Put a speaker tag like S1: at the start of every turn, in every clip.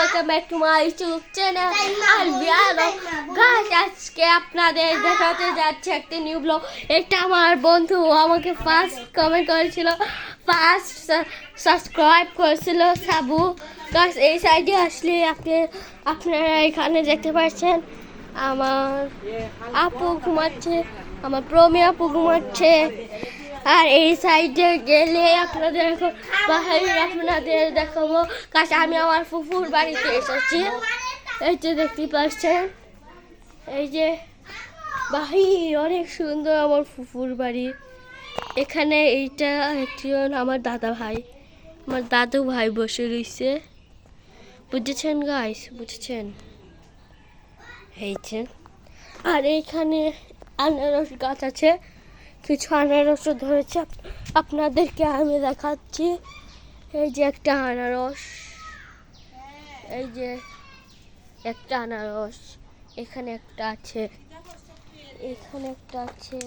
S1: welcome back to my YouTube channel. আজকে আপনাদের দেখাতে যাচ্ছে একটা নিউ ব্লগ। এটা আমার বন্ধু আমাকে ফার্স্ট কমেন্ট করেছিল, ফার্স্ট সাবস্ক্রাইব করেছিল সাবু। গাইস এই সাইডে আসলে আপনারা এখানে দেখতে পাচ্ছেন আমার আপু ঘুমাচ্ছে, আমার প্রমি আপু ঘুমাচ্ছে। আর এই সাইডে গেলে আপনাদের দেখাবো। কাজ আমি আমার ফুফুর বাড়িতে এসেছি। এই যে দেখতে পাচ্ছেন, এই যে ভাই অনেক সুন্দর আমার ফুফুর বাড়ি। এখানে এইটা একজন আমার দাদা ভাই, আমার দাদু ভাই বসে রয়েছে, বুঝেছেন গাইস, বুঝেছেন? এইছে আর এইখানে আনারস গাছ আছে, কিছু আনারসও ধরেছে, আপনাদেরকে আমি দেখাচ্ছি। এই যে একটা আনারস, এই যে একটা আনারস, এখানে একটা আছে, এখানে একটা আছে,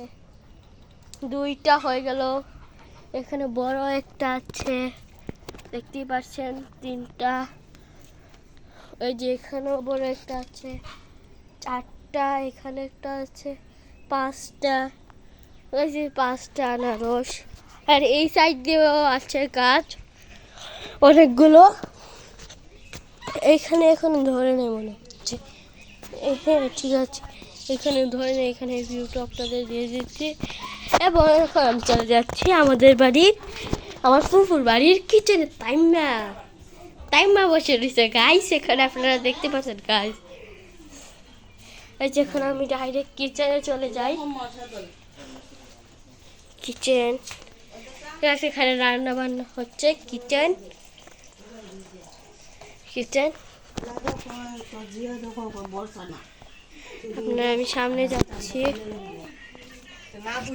S1: দুইটা হয়ে গেল। এখানে বড় একটা আছে, দেখতেই পাচ্ছেন, তিনটা। এই যে এখানেও বড় একটা আছে, চারটা। এখানে একটা আছে, পাঁচটা। ওই যে পাঁচটা আনারস। আর এই সাইড দিয়েও আছে গাছ অনেকগুলো। এখানে এখন ধরে নেই মনে হচ্ছে, হ্যাঁ ঠিক আছে, এখানে ধরে নেই। এখানে ভিউটা আপনাদের দিয়ে দিচ্ছি। এবং এখন আমি চলে যাচ্ছি আমাদের বাড়ির, আমার ফুফুর বাড়ির কিচেনে। টাইমা বসে রয়েছে গাইস, এখানে আপনারা দেখতে পাচ্ছেন গাইস। এই যে এখন আমি ডাইরেক্ট কিচেনে চলে যাই। কিচেন, এখানে রান্না বান্না হচ্ছে। কিচেন আমি সামনে যাচ্ছি।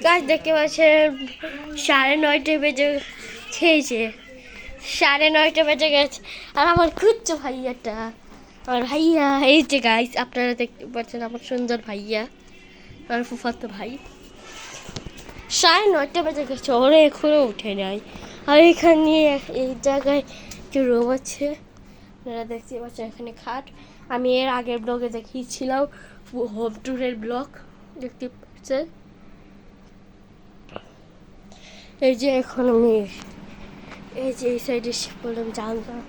S1: গাছ দেখতে পাচ্ছেন 9:30 বেজে খেয়েছে, 9:30 বেজে গেছে। আর আমার খুঁজছে ভাইয়াটা, আমার ভাইয়া। এই যে গাইস আপনারা দেখতে পাচ্ছেন আমার সুন্দর ভাইয়া, আমার ফুফাতো ভাই। 9:30 বেজে গেছে, ওরা এখনো উঠে নাই। আর এখানে এই জায়গায় একটু রুম আছে, আপনারা দেখতে পাচ্ছেন। এখানে খাট, আমি এর আগের ব্লগে দেখিয়েছিলাম, হোম ট্যুরের ব্লগ, দেখতে পাচ্ছেন। এই যে এখন আমি এই যে এই সাইডে বললাম জানলাম,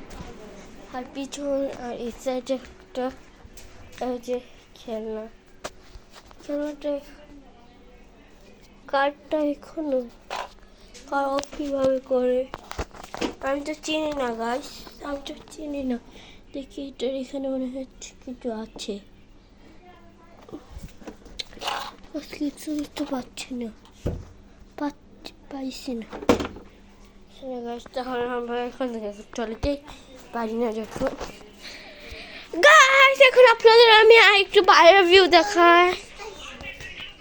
S1: আর পিছন, আর এই সাইডে একটা এই যে খেলনাটা কার্ডটা এখনো কারো কীভাবে করে আমি তো চিনি না গাইস, আমি তো চিনি না। দেখি এটার এখানে মনে হচ্ছে কিছু আছে, কিছুই তো পাচ্ছি না, পাইছি না গাইস। তখন আমরা এখন টয়লেটে পারি না যখন গাইস। এখন আপনাদের আমি একটু বাইরের ভিউ দেখাই।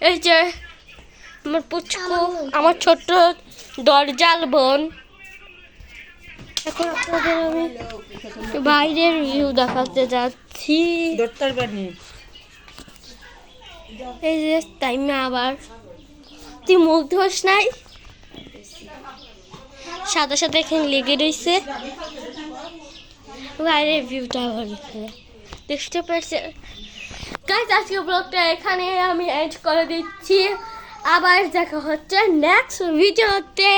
S1: এই যে আমার পুচকু, আমার ছোট্ট দরজাল বোন। এখন আপনাদের আমি বাইরের ভিউ দেখাতে যাচ্ছি। এই যে টাইমে আবার তুই মুখ ধোস নাই, সাদা সাদা এখানে লেগে রয়েছে। বাইরের ভিউটা আবার দেখতে পাচ্ছি গাইস। আজকে ব্লগটা এখানে আমি এন্ড করে দিচ্ছি, আবার দেখা হচ্ছে নেক্সট ভিডিওতে।